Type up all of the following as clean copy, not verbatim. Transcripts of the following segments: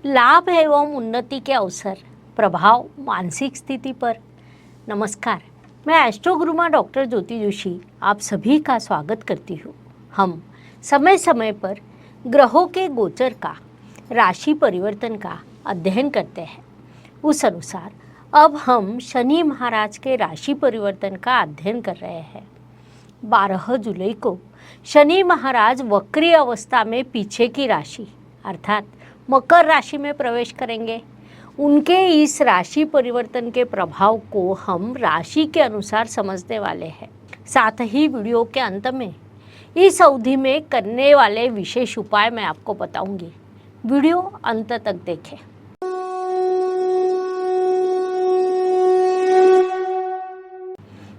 लाभ एवं उन्नति के अवसर, प्रभाव मानसिक स्थिति पर। नमस्कार, मैं एस्ट्रो गुरुमा डॉक्टर ज्योति जोशी आप सभी का स्वागत करती हूँ। हम समय समय पर ग्रहों के गोचर का, राशि परिवर्तन का अध्ययन करते हैं। उस अनुसार अब हम शनि महाराज के राशि परिवर्तन का अध्ययन कर रहे हैं। 12 जुलाई को शनि महाराज वक्री अवस्था में पीछे की राशि अर्थात मकर राशि में प्रवेश करेंगे। उनके इस राशि परिवर्तन के प्रभाव को हम राशि के अनुसार समझने वाले हैं। साथ ही वीडियो के अंत में इस अवधि में करने वाले विशेष उपाय मैं आपको बताऊंगी। वीडियो अंत तक देखें।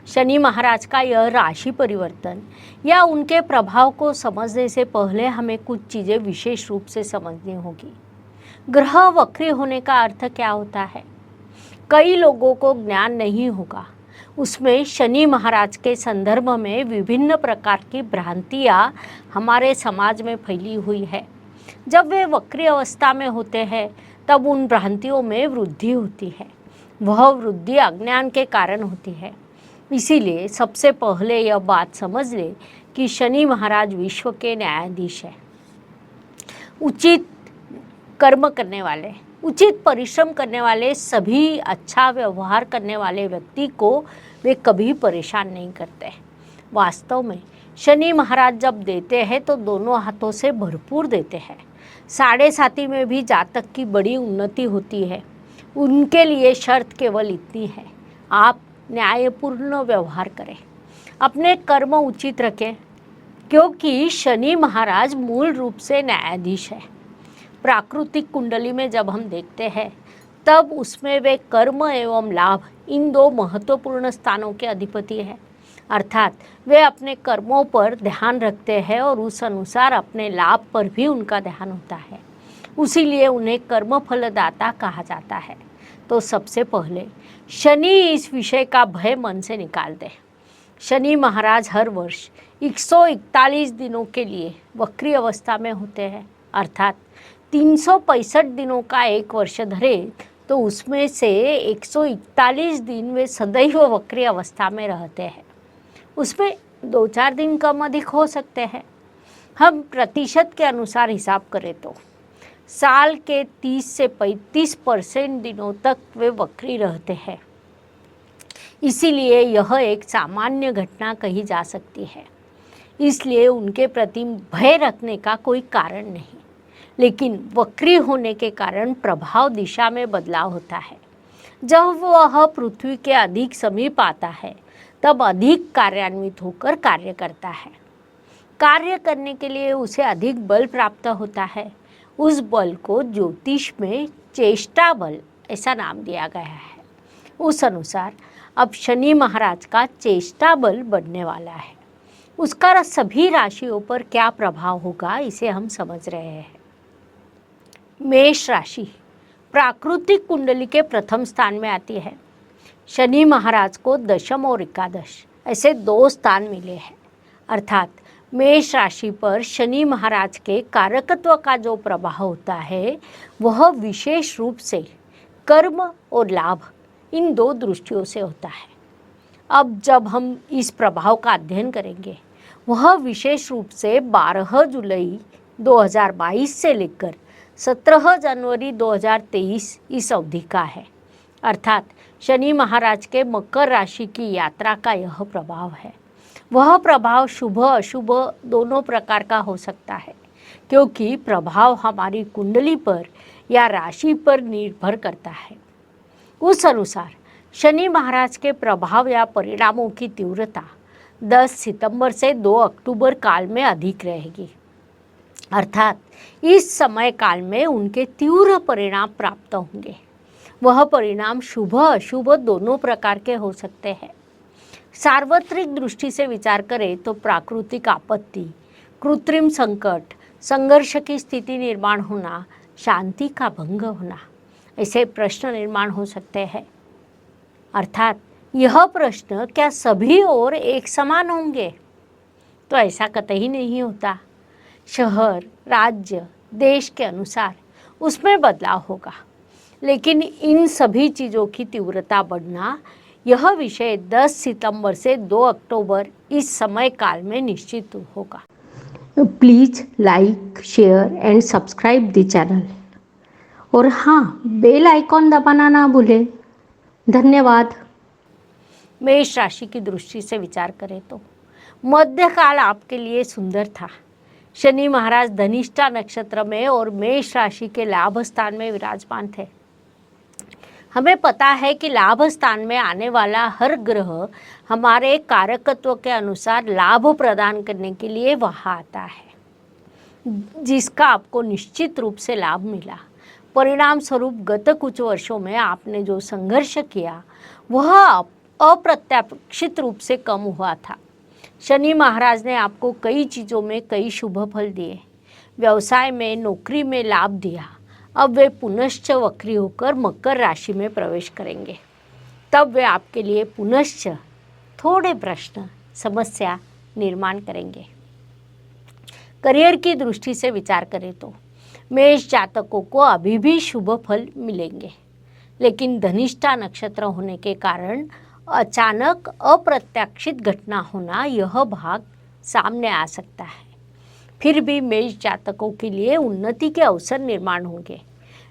शनि महाराज का यह राशि परिवर्तन या उनके प्रभाव को समझने से पहले हमें कुछ चीज़ें विशेष रूप से समझनी होगी। ग्रह वक्री होने का अर्थ क्या होता है? कई लोगों को ज्ञान नहीं होगा। उसमें शनि महाराज के संदर्भ में विभिन्न प्रकार की भ्रांतियाँ हमारे समाज में फैली हुई है। जब वे वक्री अवस्था में होते हैं तब उन भ्रांतियों में वृद्धि होती है। वह वृद्धि अज्ञान के कारण होती है। इसीलिए सबसे पहले यह बात समझ ले कि शनि महाराज विश्व के न्यायाधीश है। उचित कर्म करने वाले, उचित परिश्रम करने वाले, सभी अच्छा व्यवहार करने वाले व्यक्ति को वे कभी परेशान नहीं करते। वास्तव में शनि महाराज जब देते हैं तो दोनों हाथों से भरपूर देते हैं। साढ़े साथी में भी जातक की बड़ी उन्नति होती है। उनके लिए शर्त केवल इतनी है, आप न्यायपूर्ण व्यवहार करें, अपने कर्म उचित रखें, क्योंकि शनि महाराज मूल रूप से न्यायाधीश है। प्राकृतिक कुंडली में जब हम देखते हैं तब उसमें वे कर्म एवं लाभ इन दो महत्वपूर्ण स्थानों के अधिपति हैं। अर्थात वे अपने कर्मों पर ध्यान रखते हैं और उस अनुसार अपने लाभ पर भी उनका ध्यान होता है। उसीलिए उन्हें कर्म फलदाता कहा जाता है। तो सबसे पहले शनि इस विषय का भय मन से निकाल दे। शनि महाराज हर वर्ष 141 दिनों के लिए वक्री अवस्था में होते हैं। अर्थात 365 दिनों का एक वर्ष धरे तो उसमें से 141 दिन वे सदैव वक्री अवस्था में रहते हैं। उसमें 2-4 दिन कम अधिक हो सकते हैं। हम प्रतिशत के अनुसार हिसाब करें तो साल के 30 से 35% दिनों तक वे वक्री रहते हैं। इसीलिए यह एक सामान्य घटना कही जा सकती है। इसलिए उनके प्रति भय रखने का कोई कारण नहीं। लेकिन वक्री होने के कारण प्रभाव दिशा में बदलाव होता है। जब वह पृथ्वी के अधिक समीप आता है तब अधिक कार्यान्वित होकर कार्य करता है। कार्य करने के लिए उसे अधिक बल प्राप्त होता है। उस बल को ज्योतिष में चेष्टा बल ऐसा नाम दिया गया है। उस अनुसार अब शनि महाराज का चेष्टा बल बढ़ने वाला है। उसका सभी राशियों पर क्या प्रभाव होगा इसे हम समझ रहे हैं। मेष राशि प्राकृतिक कुंडली के प्रथम स्थान में आती है। शनि महाराज को दशम और एकादश ऐसे 2 स्थान मिले हैं। अर्थात मेष राशि पर शनि महाराज के कारकत्व का जो प्रभाव होता है वह विशेष रूप से कर्म और लाभ इन 2 दृष्टियों से होता है। अब जब हम इस प्रभाव का अध्ययन करेंगे वह विशेष रूप से 12 जुलाई 2022 से लेकर 17 जनवरी 2023 इस अवधि का है। अर्थात शनि महाराज के मकर राशि की यात्रा का यह प्रभाव है। वह प्रभाव शुभ अशुभ दोनों प्रकार का हो सकता है, क्योंकि प्रभाव हमारी कुंडली पर या राशि पर निर्भर करता है। उस अनुसार शनि महाराज के प्रभाव या परिणामों की तीव्रता 10 सितंबर से 2 अक्टूबर काल में अधिक रहेगी। अर्थात इस समय काल में उनके तीव्र परिणाम प्राप्त होंगे। वह परिणाम शुभ अशुभ दोनों प्रकार के हो सकते हैं। सार्वत्रिक दृष्टि से विचार करें तो प्राकृतिक आपत्ति, कृत्रिम संकट, संघर्ष की स्थिति निर्माण होना, शांति का भंग होना, ऐसे प्रश्न निर्माण हो सकते हैं। अर्थात यह प्रश्न क्या सभी और एक समान होंगे? तो ऐसा कतई नहीं होता। शहर, राज्य, देश के अनुसार उसमें बदलाव होगा। लेकिन इन सभी चीज़ों की तीव्रता बढ़ना, यह विषय 10 सितंबर से 2 अक्टूबर इस समय काल में निश्चित होगा। Please like, share and subscribe the channel. और हाँ, बेल आइकॉन दबाना ना भूलें। धन्यवाद। मेष राशि की दृष्टि से विचार करें तो मध्यकाल आपके लिए सुंदर था। शनि महाराज धनिष्ठा नक्षत्र में और मेष राशि के लाभ स्थान में विराजमान थे। हमें पता है कि लाभ स्थान में आने वाला हर ग्रह हमारे कारकत्व के अनुसार लाभ प्रदान करने के लिए वहाँ आता है, जिसका आपको निश्चित रूप से लाभ मिला। परिणाम स्वरूप गत कुछ वर्षों में आपने जो संघर्ष किया वह अप्रत्याशित रूप से कम हुआ था। शनि महाराज ने आपको कई चीज़ों में कई शुभ फल दिए। व्यवसाय में, नौकरी में लाभ दिया। अब वे पुनश्च वक्री होकर मकर राशि में प्रवेश करेंगे। तब वे आपके लिए पुनश्च थोड़े प्रश्न, समस्या निर्माण करेंगे। करियर की दृष्टि से विचार करें तो मेष जातकों को अभी भी शुभ फल मिलेंगे, लेकिन धनिष्ठा नक्षत्र होने के कारण अचानक अप्रत्याशित घटना होना, यह भाग सामने आ सकता है। फिर भी मेष जातकों के लिए उन्नति के अवसर निर्माण होंगे।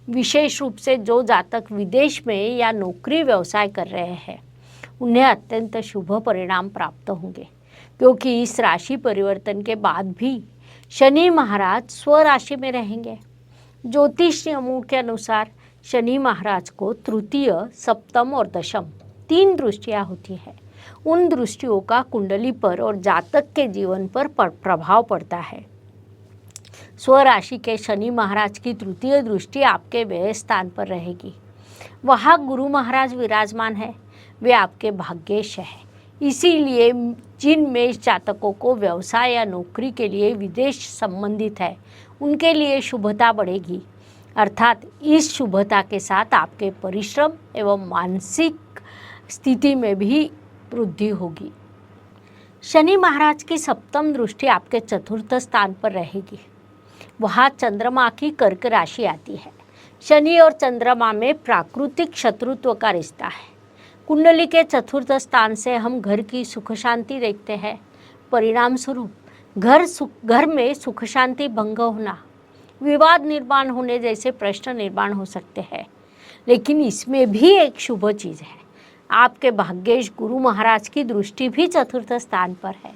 विशेष रूप से जो जातक विदेश में या नौकरी व्यवसाय कर रहे हैं, उन्हें अत्यंत शुभ परिणाम प्राप्त होंगे, क्योंकि इस राशि परिवर्तन के बाद भी शनि महाराज स्वराशि में रहेंगे। ज्योतिष नियमों के अनुसार शनि महाराज को तृतीय, सप्तम और दशम 3 दृष्टियाँ होती है। उन दृष्टियों का कुंडली पर और जातक के जीवन पर प्रभाव पड़ता है। स्वराशि के शनि महाराज की तृतीय दृष्टि आपके व्यय स्थान पर रहेगी। वहाँ गुरु महाराज विराजमान है, वे आपके भाग्येश है। इसीलिए जिन मेष जातकों को व्यवसाय या नौकरी के लिए विदेश संबंधित है, उनके लिए शुभता बढ़ेगी। अर्थात इस शुभता के साथ आपके परिश्रम एवं मानसिक स्थिति में भी वृद्धि होगी। शनि महाराज की सप्तम दृष्टि आपके चतुर्थ स्थान पर रहेगी। वहाँ चंद्रमा की कर्क राशि आती है। शनि और चंद्रमा में प्राकृतिक शत्रुत्व का रिश्ता है। कुंडली के चतुर्थ स्थान से हम घर की सुख शांति देखते हैं। परिणाम स्वरूप घर में सुख शांति भंग होना, विवाद निर्माण होने जैसे प्रश्न निर्माण हो सकते हैं। लेकिन इसमें भी एक शुभ चीज़ है, आपके भाग्येश गुरु महाराज की दृष्टि भी चतुर्थ स्थान पर है।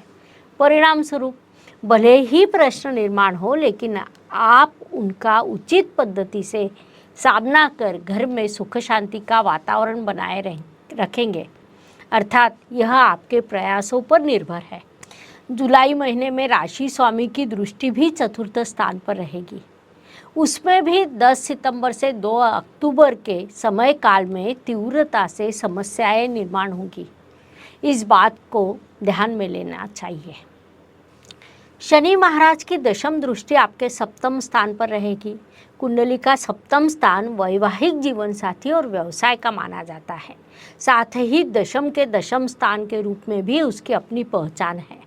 परिणाम स्वरूप भले ही प्रश्न निर्माण हो, लेकिन आप उनका उचित पद्धति से सामना कर घर में सुख शांति का वातावरण बनाए रखेंगे। अर्थात यह आपके प्रयासों पर निर्भर है। जुलाई महीने में राशि स्वामी की दृष्टि भी चतुर्थ स्थान पर रहेगी। उसमें भी 10 सितंबर से 2 अक्टूबर के समय काल में तीव्रता से समस्याएं निर्माण होंगी। इस बात को ध्यान में लेना चाहिए। शनि महाराज की दशम दृष्टि आपके सप्तम स्थान पर रहेगी। कुंडली का सप्तम स्थान वैवाहिक जीवन साथी और व्यवसाय का माना जाता है। साथ ही दशम के दशम स्थान के रूप में भी उसकी अपनी पहचान है।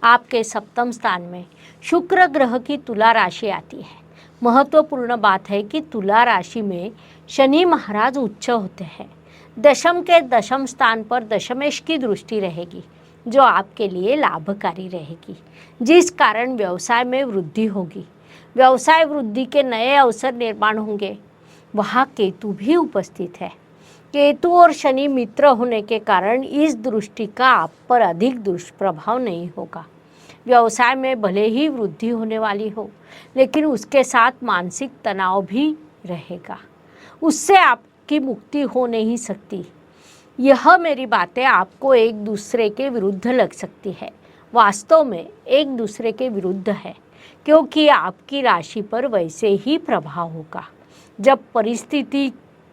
आपके सप्तम स्थान में शुक्र ग्रह की तुला राशि आती है। महत्वपूर्ण बात है कि तुला राशि में शनि महाराज उच्च होते हैं। दशम के दशम स्थान पर दशमेश की दृष्टि रहेगी, जो आपके लिए लाभकारी रहेगी, जिस कारण व्यवसाय में वृद्धि होगी। व्यवसाय वृद्धि के नए अवसर निर्माण होंगे। वहाँ केतु भी उपस्थित है। केतु और शनि मित्र होने के कारण इस दृष्टि का आप पर अधिक दुष्प्रभाव नहीं होगा। व्यवसाय में भले ही वृद्धि होने वाली हो, लेकिन उसके साथ मानसिक तनाव भी रहेगा। उससे आपकी मुक्ति हो नहीं सकती। यह मेरी बातें आपको एक दूसरे के विरुद्ध लग सकती है, वास्तव में एक दूसरे के विरुद्ध है, क्योंकि आपकी राशि पर वैसे ही प्रभाव होगा। जब परिस्थिति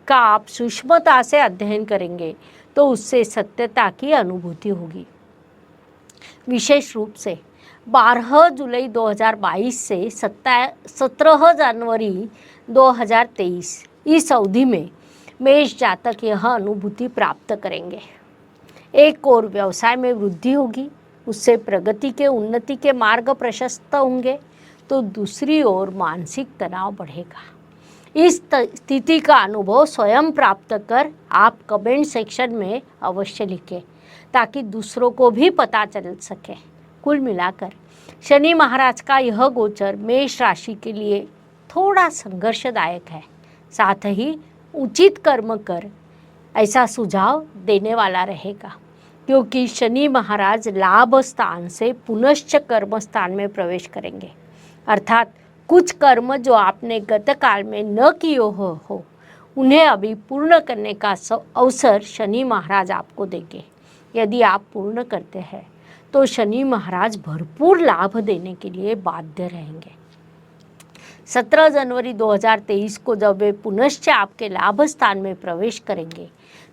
का आप सूक्ष्मता से अध्ययन करेंगे तो उससे सत्यता की अनुभूति होगी। विशेष रूप से 12 जुलाई 2022 से 17 जनवरी 2023 इस अवधि में मेष जातक यह अनुभूति प्राप्त करेंगे। एक और व्यवसाय में वृद्धि होगी, उससे प्रगति के उन्नति के मार्ग प्रशस्त होंगे, तो दूसरी ओर मानसिक तनाव बढ़ेगा। इस स्थिति का अनुभव स्वयं प्राप्त कर आप कमेंट सेक्शन में अवश्य लिखें ताकि दूसरों को भी पता चल सके। कुल मिलाकर शनि महाराज का यह गोचर मेष राशि के लिए थोड़ा संघर्षदायक है, साथ ही उचित कर्म कर ऐसा सुझाव देने वाला रहेगा, क्योंकि शनि महाराज लाभ स्थान से पुनश्च कर्म स्थान में प्रवेश करेंगे। अर्थात कुछ कर्म जो आपने गत काल में न किए हो उन्हें अभी पूर्ण करने का अवसर शनि महाराज आपको देंगे। यदि आप पूर्ण करते हैं तो शनि महाराज भरपूर लाभ देने के लिए बाध्य रहेंगे। 17 जनवरी 2023 को जब वे पुनश्च आपके लाभ स्थान में प्रवेश करेंगे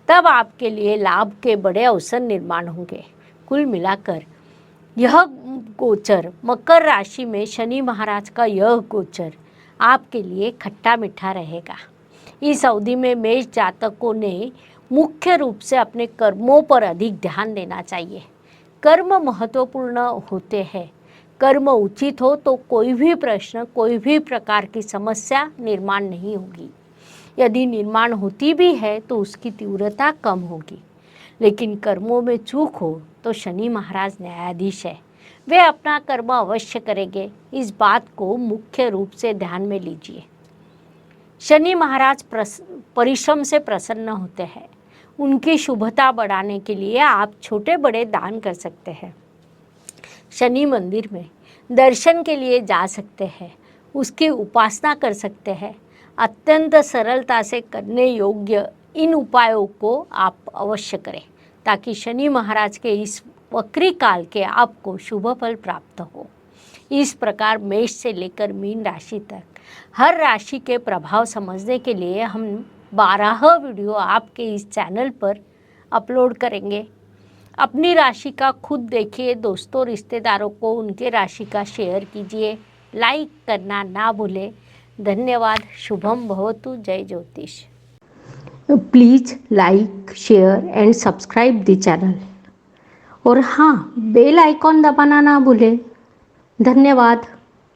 तब आपके लिए लाभ के बड़े अवसर निर्माण होंगे। कुल मिलाकर यह गोचर मकर राशि में शनि महाराज का यह गोचर आपके लिए खट्टा मीठा रहेगा। इस अवधि में मेष जातकों ने मुख्य रूप से अपने कर्मों पर अधिक ध्यान देना चाहिए। कर्म महत्वपूर्ण होते हैं। कर्म उचित हो तो कोई भी प्रश्न, कोई भी प्रकार की समस्या निर्माण नहीं होगी। यदि निर्माण होती भी है तो उसकी तीव्रता कम होगी। लेकिन कर्मों में चूक हो तो शनि महाराज न्यायाधीश है, वे अपना कर्म अवश्य करेंगे। इस बात को मुख्य रूप से ध्यान में लीजिए। शनि महाराज परिश्रम से प्रसन्न होते हैं। उनकी शुभता बढ़ाने के लिए आप छोटे बड़े दान कर सकते हैं। शनि मंदिर में दर्शन के लिए जा सकते हैं, उसकी उपासना कर सकते हैं। अत्यंत सरलता से करने योग्य इन उपायों को आप अवश्य करें ताकि शनि महाराज के इस वक्री काल के आपको शुभ फल प्राप्त हो। इस प्रकार मेष से लेकर मीन राशि तक हर राशि के प्रभाव समझने के लिए हम 12 वीडियो आपके इस चैनल पर अपलोड करेंगे। अपनी राशि का खुद देखिए, दोस्तों रिश्तेदारों को उनके राशि का शेयर कीजिए, लाइक करना ना भूलें। धन्यवाद। शुभम भवतु। जय ज्योतिष। Please like, share and subscribe the channel और हाँ, बेल आइकॉन दबाना ना भूलें। धन्यवाद।